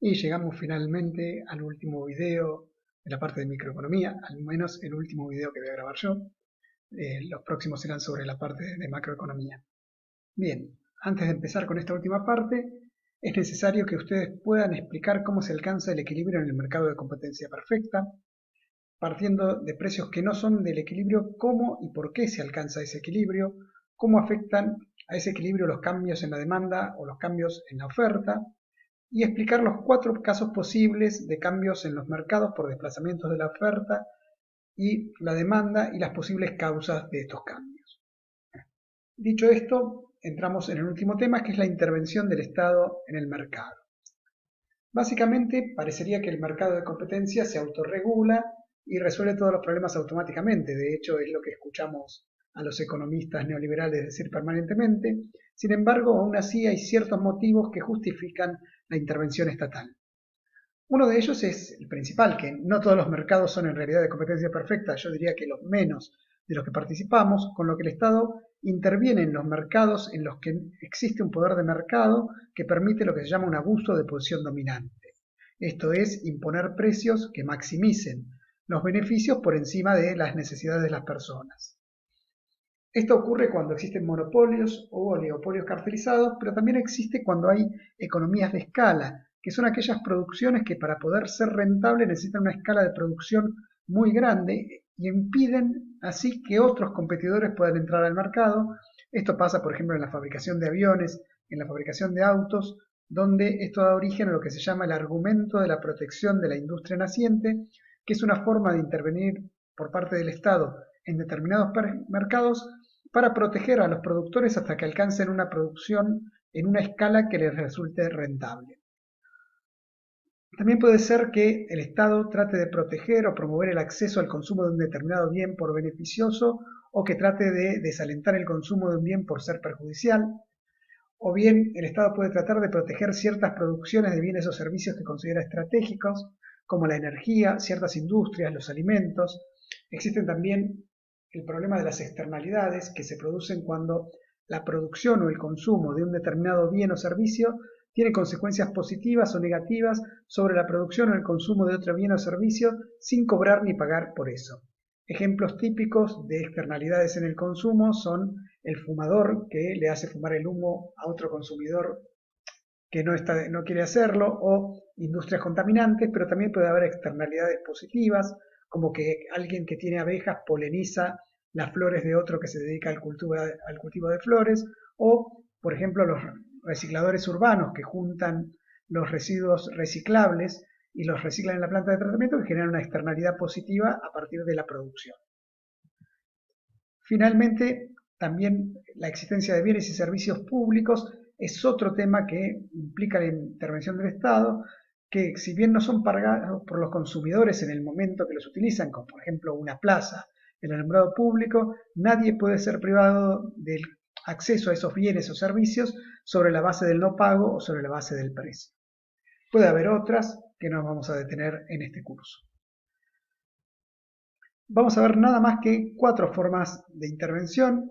Y llegamos finalmente al último video de la parte de microeconomía, al menos el último video que voy a grabar yo. Los próximos serán sobre la parte de macroeconomía. Bien, antes de empezar con esta última parte, es necesario que ustedes puedan explicar cómo se alcanza el equilibrio en el mercado de competencia perfecta, partiendo de precios que no son del equilibrio, cómo y por qué se alcanza ese equilibrio, cómo afectan a ese equilibrio los cambios en la demanda o los cambios en la oferta, y explicar los 4 casos posibles de cambios en los mercados por desplazamientos de la oferta y la demanda y las posibles causas de estos cambios. Dicho esto, entramos en el último tema, que es la intervención del Estado en el mercado. Básicamente, parecería que el mercado de competencia se autorregula y resuelve todos los problemas automáticamente. De hecho, es lo que escuchamos a los economistas neoliberales decir permanentemente. Sin embargo, aún así hay ciertos motivos que justifican la intervención estatal. Uno de ellos es el principal, que no todos los mercados son en realidad de competencia perfecta, yo diría que los menos de los que participamos, con lo que el Estado interviene en los mercados en los que existe un poder de mercado que permite lo que se llama un abuso de posición dominante. Esto es, imponer precios que maximicen los beneficios por encima de las necesidades de las personas. Esto ocurre cuando existen monopolios o oligopolios cartelizados, pero también existe cuando hay economías de escala, que son aquellas producciones que para poder ser rentables necesitan una escala de producción muy grande y impiden así que otros competidores puedan entrar al mercado. Esto pasa, por ejemplo, en la fabricación de aviones, en la fabricación de autos, donde esto da origen a lo que se llama el argumento de la protección de la industria naciente, que es una forma de intervenir por parte del Estado en determinados mercados para proteger a los productores hasta que alcancen una producción en una escala que les resulte rentable. También puede ser que el Estado trate de proteger o promover el acceso al consumo de un determinado bien por beneficioso, o que trate de desalentar el consumo de un bien por ser perjudicial, o bien el Estado puede tratar de proteger ciertas producciones de bienes o servicios que considera estratégicos, como la energía, ciertas industrias, los alimentos. Existen también el problema de las externalidades que se producen cuando la producción o el consumo de un determinado bien o servicio tiene consecuencias positivas o negativas sobre la producción o el consumo de otro bien o servicio sin cobrar ni pagar por eso. Ejemplos típicos de externalidades en el consumo son el fumador que le hace fumar el humo a otro consumidor que no quiere hacerlo, o industrias contaminantes, pero también puede haber externalidades positivas, como que alguien que tiene abejas poliniza las flores de otro que se dedica al cultivo de flores, o, por ejemplo, los recicladores urbanos que juntan los residuos reciclables y los reciclan en la planta de tratamiento, que generan una externalidad positiva a partir de la producción. Finalmente, también la existencia de bienes y servicios públicos es otro tema que implica la intervención del Estado, que si bien no son pagados por los consumidores en el momento que los utilizan, como por ejemplo una plaza, el alumbrado público, nadie puede ser privado del acceso a esos bienes o servicios sobre la base del no pago o sobre la base del precio. Puede haber otras que no nos vamos a detener en este curso. Vamos a ver nada más que 4 formas de intervención.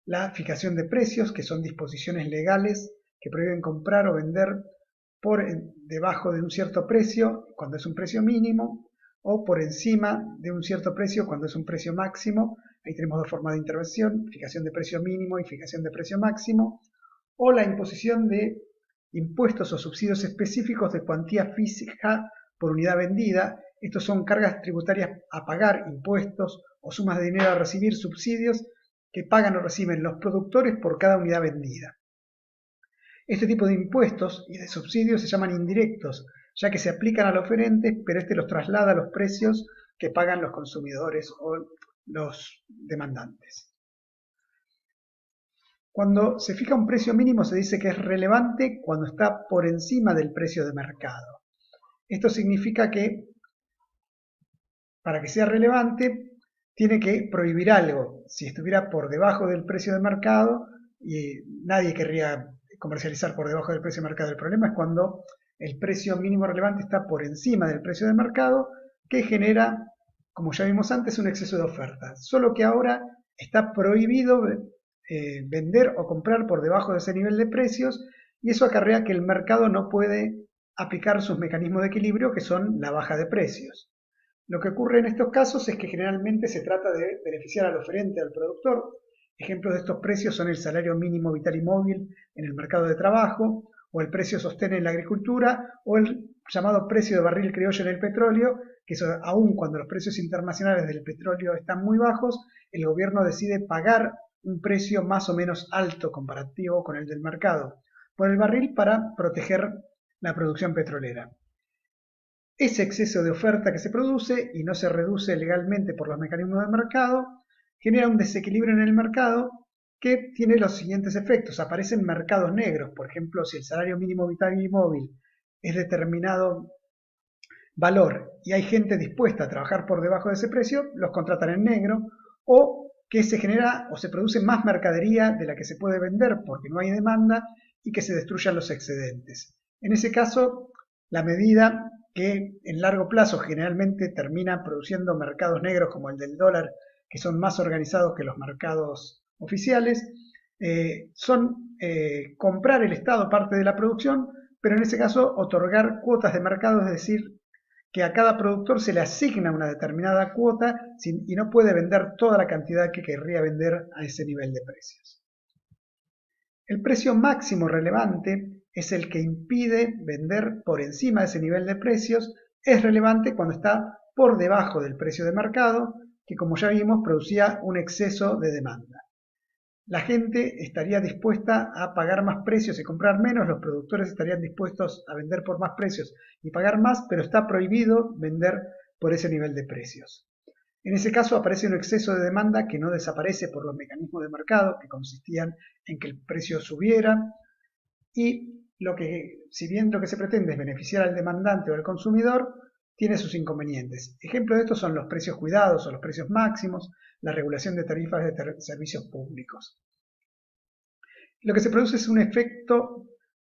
La fijación de precios, que son disposiciones legales que prohíben comprar o vender por debajo de un cierto precio cuando es un precio mínimo, o por encima de un cierto precio cuando es un precio máximo. Ahí tenemos 2 formas de intervención: fijación de precio mínimo y fijación de precio máximo. O la imposición de impuestos o subsidios específicos de cuantía fija por unidad vendida. Estos son cargas tributarias a pagar, impuestos o sumas de dinero a recibir, subsidios que pagan o reciben los productores por cada unidad vendida. Este tipo de impuestos y de subsidios se llaman indirectos, ya que se aplican al oferente, pero este los traslada a los precios que pagan los consumidores o los demandantes. Cuando se fija un precio mínimo se dice que es relevante cuando está por encima del precio de mercado. Esto significa que para que sea relevante tiene que prohibir algo. Si estuviera por debajo del precio de mercado, y nadie querría comercializar por debajo del precio de mercado. El problema es cuando el precio mínimo relevante está por encima del precio de mercado, que genera, como ya vimos antes, un exceso de oferta. Solo que ahora está prohibido vender o comprar por debajo de ese nivel de precios, y eso acarrea que el mercado no puede aplicar sus mecanismos de equilibrio, que son la baja de precios. Lo que ocurre en estos casos es que generalmente se trata de beneficiar al oferente, al productor. Ejemplos de estos precios son el salario mínimo vital y móvil en el mercado de trabajo, o el precio sostén en la agricultura, o el llamado precio de barril criollo en el petróleo, que aun cuando los precios internacionales del petróleo están muy bajos, el gobierno decide pagar un precio más o menos alto comparativo con el del mercado por el barril para proteger la producción petrolera. Ese exceso de oferta que se produce y no se reduce legalmente por los mecanismos del mercado genera un desequilibrio en el mercado que tiene los siguientes efectos. Aparecen mercados negros, por ejemplo, si el salario mínimo vital y móvil es determinado valor y hay gente dispuesta a trabajar por debajo de ese precio, los contratan en negro, o que se genera o se produce más mercadería de la que se puede vender porque no hay demanda y que se destruyan los excedentes. En ese caso, la medida que en largo plazo generalmente termina produciendo mercados negros como el del dólar, que son más organizados que los mercados oficiales, son comprar el Estado parte de la producción, pero en ese caso otorgar cuotas de mercado, es decir, que a cada productor se le asigna una determinada cuota y no puede vender toda la cantidad que querría vender a ese nivel de precios. El precio máximo relevante es el que impide vender por encima de ese nivel de precios. Es relevante cuando está por debajo del precio de mercado, que como ya vimos producía un exceso de demanda. La gente estaría dispuesta a pagar más precios y comprar menos, los productores estarían dispuestos a vender por más precios y pagar más, pero está prohibido vender por ese nivel de precios. En ese caso aparece un exceso de demanda que no desaparece por los mecanismos de mercado que consistían en que el precio subiera y si bien lo que se pretende es beneficiar al demandante o al consumidor, tiene sus inconvenientes. Ejemplos de estos son los precios cuidados o los precios máximos, la regulación de tarifas de servicios públicos. Lo que se produce es un efecto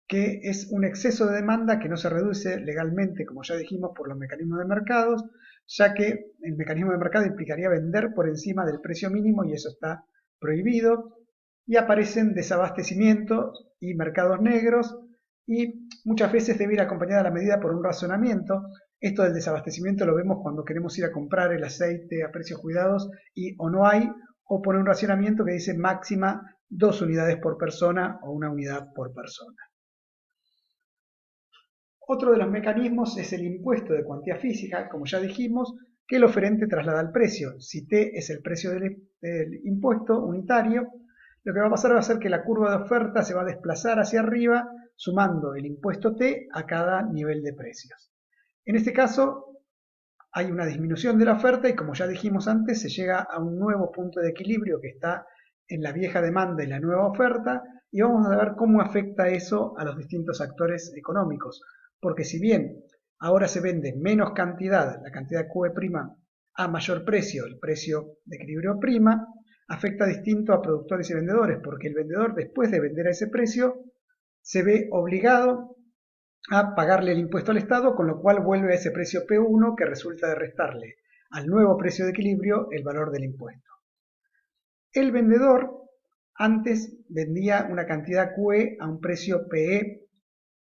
que es un exceso de demanda que no se reduce legalmente, como ya dijimos, por los mecanismos de mercados, ya que el mecanismo de mercado implicaría vender por encima del precio mínimo y eso está prohibido, y aparecen desabastecimientos y mercados negros, y muchas veces debe ir acompañada la medida por un razonamiento. Esto del desabastecimiento lo vemos cuando queremos ir a comprar el aceite a precios cuidados y o no hay, o por un racionamiento que dice máxima 2 unidades por persona o 1 unidad por persona. Otro de los mecanismos es el impuesto de cuantía física, como ya dijimos, que el oferente traslada al precio. Si T es el precio del impuesto unitario, lo que va a pasar va a ser que la curva de oferta se va a desplazar hacia arriba, sumando el impuesto T a cada nivel de precios. En este caso, hay una disminución de la oferta y como ya dijimos antes, se llega a un nuevo punto de equilibrio que está en la vieja demanda y la nueva oferta, y vamos a ver cómo afecta eso a los distintos actores económicos. Porque si bien ahora se vende menos cantidad, la cantidad QE' a mayor precio, el precio de equilibrio prima, afecta distinto a productores y vendedores, porque el vendedor después de vender a ese precio se ve obligado a pagarle el impuesto al Estado, con lo cual vuelve a ese precio P1 que resulta de restarle al nuevo precio de equilibrio el valor del impuesto. El vendedor antes vendía una cantidad QE a un precio PE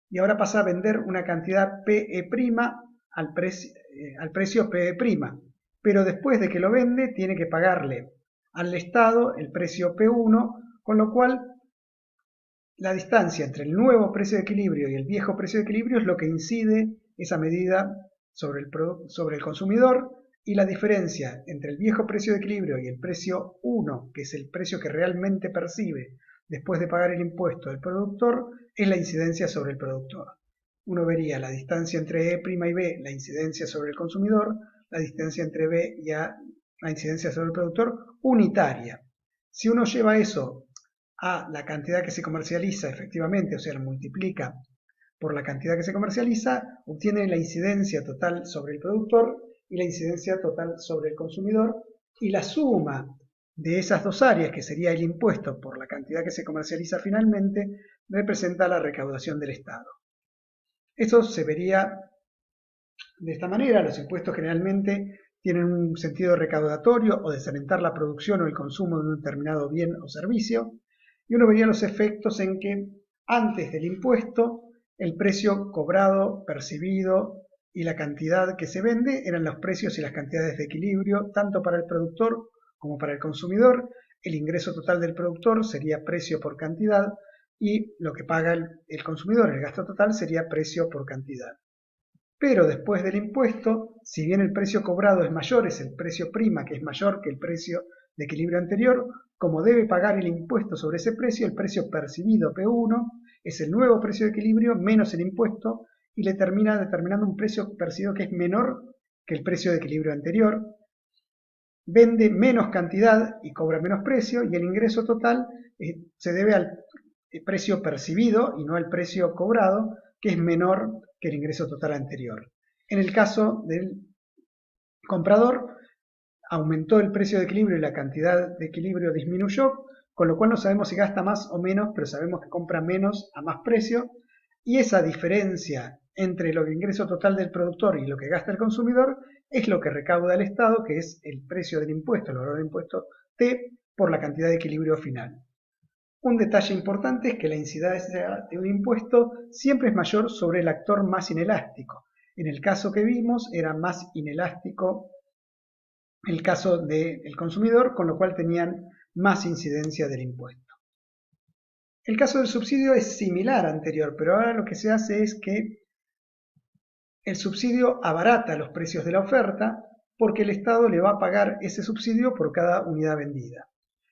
y ahora pasa a vender una cantidad PE' al precio PE', pero después de que lo vende tiene que pagarle al Estado el precio P1, con lo cual la distancia entre el nuevo precio de equilibrio y el viejo precio de equilibrio es lo que incide esa medida sobre el consumidor, y la diferencia entre el viejo precio de equilibrio y el precio 1, que es el precio que realmente percibe después de pagar el impuesto del productor, es la incidencia sobre el productor. Uno vería la distancia entre E' y B, la incidencia sobre el consumidor, la distancia entre B y A, la incidencia sobre el productor, unitaria. Si uno lleva eso a la cantidad que se comercializa efectivamente, o sea, lo multiplica por la cantidad que se comercializa, obtiene la incidencia total sobre el productor y la incidencia total sobre el consumidor, y la suma de esas dos áreas, que sería el impuesto por la cantidad que se comercializa finalmente, representa la recaudación del Estado. Eso se vería de esta manera. Los impuestos generalmente tienen un sentido recaudatorio o desalentar la producción o el consumo de un determinado bien o servicio, y uno vería los efectos en que antes del impuesto el precio cobrado, percibido y la cantidad que se vende eran los precios y las cantidades de equilibrio, tanto para el productor como para el consumidor. El ingreso total del productor sería precio por cantidad y lo que paga el consumidor, el gasto total, sería precio por cantidad. Pero después del impuesto, si bien el precio cobrado es mayor, es el precio prima que es mayor que el precio de equilibrio anterior, como debe pagar el impuesto sobre ese precio, el precio percibido P1 es el nuevo precio de equilibrio menos el impuesto y le termina determinando un precio percibido que es menor que el precio de equilibrio anterior. Vende menos cantidad y cobra menos precio y el ingreso total se debe al precio percibido y no al precio cobrado, que es menor que el ingreso total anterior. En el caso del comprador, aumentó el precio de equilibrio y la cantidad de equilibrio disminuyó, con lo cual no sabemos si gasta más o menos, pero sabemos que compra menos a más precio, y esa diferencia entre lo que ingreso total del productor y lo que gasta el consumidor es lo que recauda el Estado, que es el precio del impuesto, el valor del impuesto T, por la cantidad de equilibrio final. Un detalle importante es que la incidencia de un impuesto siempre es mayor sobre el actor más inelástico. En el caso que vimos era más inelástico el caso del consumidor, con lo cual tenían más incidencia del impuesto. El caso del subsidio es similar al anterior, pero ahora lo que se hace es que el subsidio abarata los precios de la oferta porque el Estado le va a pagar ese subsidio por cada unidad vendida.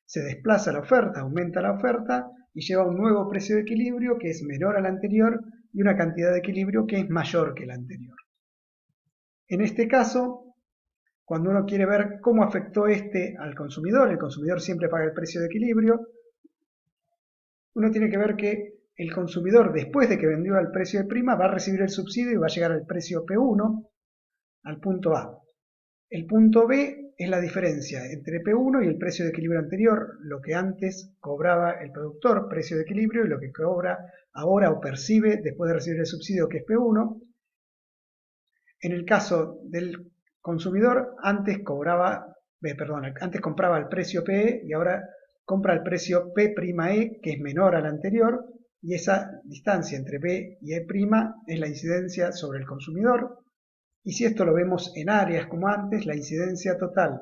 Se desplaza la oferta, aumenta la oferta y lleva un nuevo precio de equilibrio que es menor al anterior y una cantidad de equilibrio que es mayor que la anterior. En este caso, cuando uno quiere ver cómo afectó al consumidor, el consumidor siempre paga el precio de equilibrio, uno tiene que ver que el consumidor, después de que vendió al precio de prima, va a recibir el subsidio y va a llegar al precio P1, al punto A. El punto B es la diferencia entre P1 y el precio de equilibrio anterior, lo que antes cobraba el productor, precio de equilibrio, y lo que cobra ahora o percibe después de recibir el subsidio, que es P1. En el caso del consumidor, antes compraba al precio PE y ahora compra al precio P'E, que es menor al anterior, y esa distancia entre P y E' es la incidencia sobre el consumidor. Y si esto lo vemos en áreas como antes, la incidencia total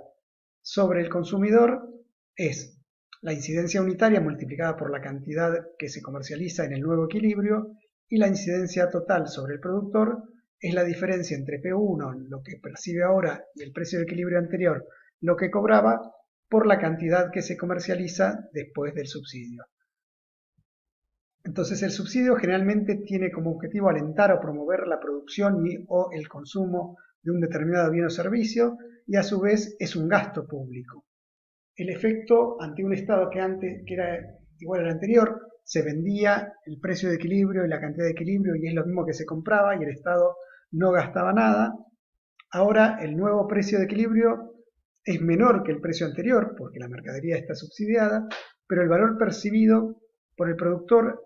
sobre el consumidor es la incidencia unitaria multiplicada por la cantidad que se comercializa en el nuevo equilibrio, y la incidencia total sobre el productor es la diferencia entre P1, lo que percibe ahora, y el precio de equilibrio anterior, lo que cobraba, por la cantidad que se comercializa después del subsidio. Entonces el subsidio generalmente tiene como objetivo alentar o promover la producción o el consumo de un determinado bien o servicio y a su vez es un gasto público. El efecto ante un estado que antes que era igual al anterior, se vendía el precio de equilibrio y la cantidad de equilibrio y es lo mismo que se compraba y el Estado no gastaba nada. Ahora el nuevo precio de equilibrio es menor que el precio anterior porque la mercadería está subsidiada, pero el valor percibido por el productor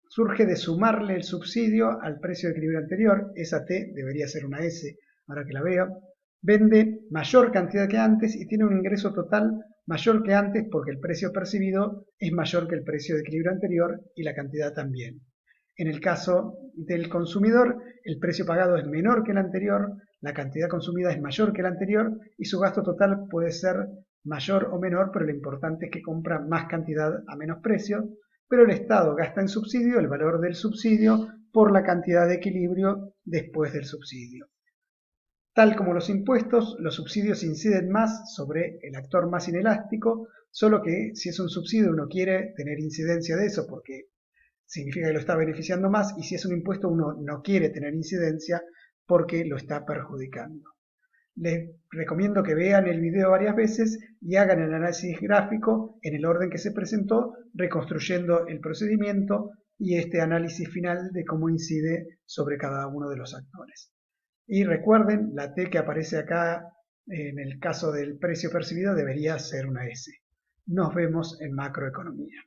surge de sumarle el subsidio al precio de equilibrio anterior. Esa T debería ser una S, ahora que la veo. Vende mayor cantidad que antes y tiene un ingreso total mayor que antes porque el precio percibido es mayor que el precio de equilibrio anterior y la cantidad también. En el caso del consumidor, el precio pagado es menor que el anterior, la cantidad consumida es mayor que la anterior y su gasto total puede ser mayor o menor, pero lo importante es que compra más cantidad a menos precio, pero el Estado gasta en subsidio el valor del subsidio por la cantidad de equilibrio después del subsidio. Tal como los impuestos, los subsidios inciden más sobre el actor más inelástico, solo que si es un subsidio uno quiere tener incidencia de eso porque significa que lo está beneficiando más, y si es un impuesto uno no quiere tener incidencia porque lo está perjudicando. Les recomiendo que vean el video varias veces y hagan el análisis gráfico en el orden que se presentó, reconstruyendo el procedimiento y este análisis final de cómo incide sobre cada uno de los actores. Y recuerden, la T que aparece acá en el caso del precio percibido debería ser una S. Nos vemos en macroeconomía.